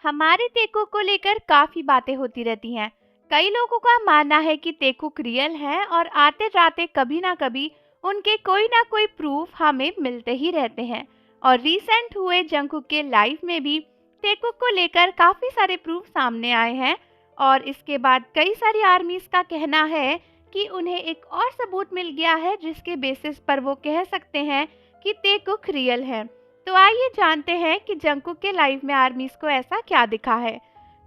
हमारे तेकुक को लेकर काफी बातें होती रहती हैं। कई लोगों का मानना है कि तेकुक रियल हैं और आते जाते कभी ना कभी उनके कोई ना कोई प्रूफ हमें मिलते ही रहते हैं। और रिसेंट हुए जंगकुक के लाइफ में भी तेकुक को लेकर काफी सारे प्रूफ सामने आए हैं। और इसके बाद कई सारी आर्मीज का कहना है कि उन्हें एक और सबूत मिल गया है जिसके बेसिस पर वो कह सकते हैं कि तेकुक रियल है। तो आइए जानते हैं कि जंगकुक के लाइव में आर्मीज को ऐसा क्या दिखा है।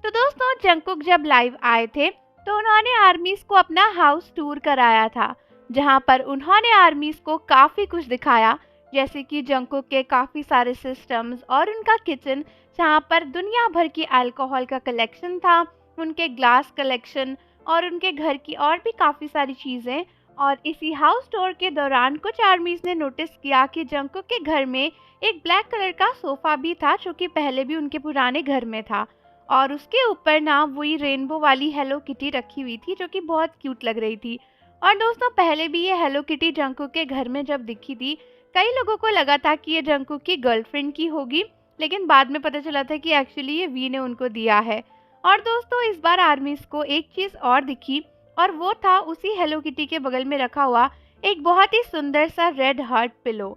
तो दोस्तों, जंगकुक जब लाइव आए थे तो उन्होंने आर्मीज को अपना हाउस टूर कराया था, जहां पर उन्होंने आर्मीज को काफी कुछ दिखाया, जैसे कि जंगकुक के काफी सारे सिस्टम्स और उनका किचन, जहां पर दुनिया भर की अल्कोहल का कलेक्शन था, उनके ग्लास कलेक्शन और उनके घर की और भी काफी सारी चीजें। और इसी हाउस टूर के दौरान कुछ आर्मीज ने नोटिस किया कि जंगकुक के घर में एक ब्लैक कलर का सोफा भी था, जो कि पहले भी उनके पुराने घर में था। और उसके ऊपर ना वही रेनबो वाली हेलो किटी रखी हुई थी, जो कि बहुत क्यूट लग रही थी। और दोस्तों, पहले भी ये हेलो किटी जंगकुक के घर में जब दिखी थी, कई लोगों को लगा था कि ये जंगकुक की गर्लफ्रेंड की होगी, लेकिन बाद में पता चला था कि एक्चुअली ये वी ने उनको दिया है। और दोस्तों, इस बार आर्मीज को एक चीज और दिखी, और वो था उसी हेलो किटी के बगल में रखा हुआ एक बहुत ही सुंदर सा रेड हार्ट पिलो।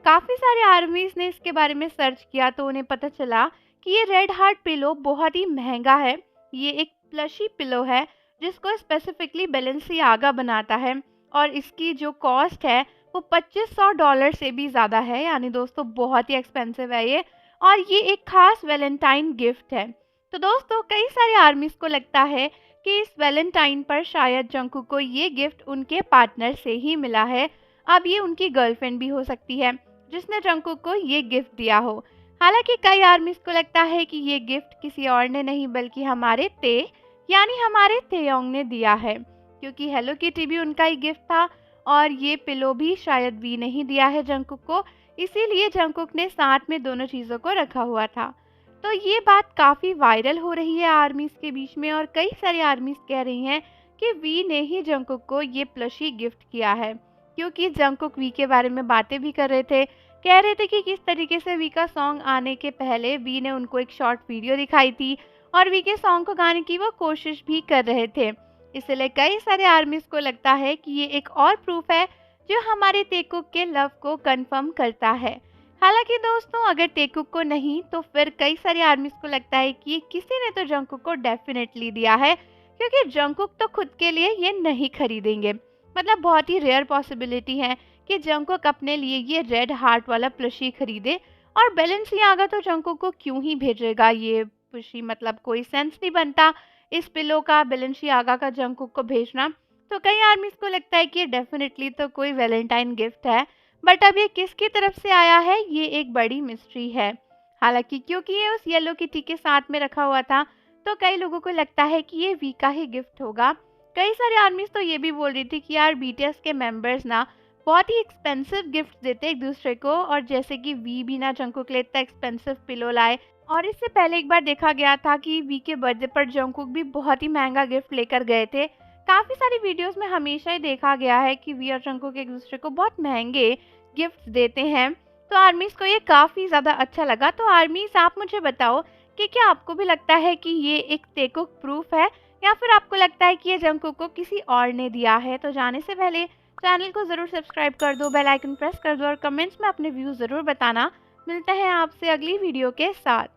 काफी सारे आर्मीज ने इसके बारे में सर्च किया तो उन्हें पता चला कि ये रेड हार्ट पिलो बहुत ही महंगा है। ये एक प्लशी पिलो है जिसको स्पेसिफिकली बैलेंसियागा बनाता है, और इसकी जो कॉस्ट है वो $2500 से भी ज़्यादा है, यानी दोस्तों बहुत ही एक्सपेंसिव है ये। और ये एक खास वैलेंटाइन गिफ्ट है। तो दोस्तों, कई सारे आर्मीज को लगता है कि इस वैलेंटाइन पर शायद जंगकुक को ये गिफ्ट उनके पार्टनर से ही मिला है। अब ये उनकी गर्लफ्रेंड भी हो सकती है जिसने जंगकुक को ये गिफ्ट दिया हो। हालांकि कई आर्मीज को लगता है कि ये गिफ्ट किसी और ने नहीं बल्कि हमारे ते यानी हमारे तेयोंग ने दिया है, क्योंकि हेलो किटी भी उनका ही गिफ्ट था और ये पिलो भी शायद वी ने ही दिया है जंगकुक को, इसीलिए जंगकुक ने साथ में दोनों चीज़ों को रखा हुआ था। तो ये बात काफ़ी वायरल हो रही है आर्मीज के बीच में, और कई सारी आर्मीज कह रही हैं कि वी ने ही जंगकुक को ये प्लशी गिफ्ट किया है, क्योंकि जंगकुक वी के बारे में बातें भी कर रहे थे। कह रहे थे कि किस तरीके से वी का सॉन्ग आने के पहले वी ने उनको एक शॉर्ट वीडियो दिखाई थी और वी के सॉन्ग को गाने की वो कोशिश भी कर रहे थे। इसलिए कई सारे आर्मीज को लगता है कि ये एक और प्रूफ है जो हमारे तेकुक के लव को कंफर्म करता है। हालांकि दोस्तों, अगर तेकुक को नहीं तो फिर कई सारे आर्मीज को लगता है कि किसी ने तो जंगकुक को डेफिनेटली दिया है, क्योंकि जंगकुक तो खुद के लिए ये नहीं खरीदेंगे। मतलब बहुत ही रेयर पॉसिबिलिटी है कि जंगकुक अपने लिए ये रेड हार्ट वाला प्लशी खरीदे, और बैलेंसियागा तो जंगकुक को क्यों ही भेजेगा ये प्लशी, मतलब कोई सेंस नहीं बनता इस पिलो का बैलेंसियागा का जंगकुक को भेजना। तो कई आर्मीज को लगता है कि ये डेफिनेटली तो कोई वैलेंटाइन गिफ्ट है, बट अब ये किसकी तरफ से आया है ये एक बड़ी मिस्ट्री है। हालांकि क्योंकि ये उस येलो किटी के साथ में रखा हुआ था, तो कई लोगों को लगता है कि ये वी का ही गिफ्ट होगा। कई सारे आर्मीज तो ये भी बोल रही थी कि यार बीटीएस के मेंबर्स ना बहुत ही एक्सपेंसिव गिफ्ट देते एक दूसरे को, और जैसे कि वी भी ना जंगकुक के लिए इतना एक्सपेंसिव पिलो लाए। और इससे पहले एक बार देखा गया था कि वी के बर्थडे पर जंगकुक भी बहुत ही महंगा गिफ्ट लेकर गए थे। काफ़ी सारी वीडियोस में हमेशा ही देखा गया है कि वी और जंगकुक एक दूसरे को बहुत महंगे गिफ्ट देते हैं। तो आर्मीज को ये काफ़ी ज़्यादा अच्छा लगा। तो आर्मीज, आप मुझे बताओ कि क्या आपको भी लगता है कि ये एक तेकुक प्रूफ है, या फिर आपको लगता है कि ये जंगकुक को किसी और ने दिया है। तो जाने से पहले चैनल को ज़रूर सब्सक्राइब कर दो, बेल आइकन प्रेस कर दो और कमेंट्स में अपने व्यूज़ ज़रूर बताना। मिलते हैं आपसे अगली वीडियो के साथ।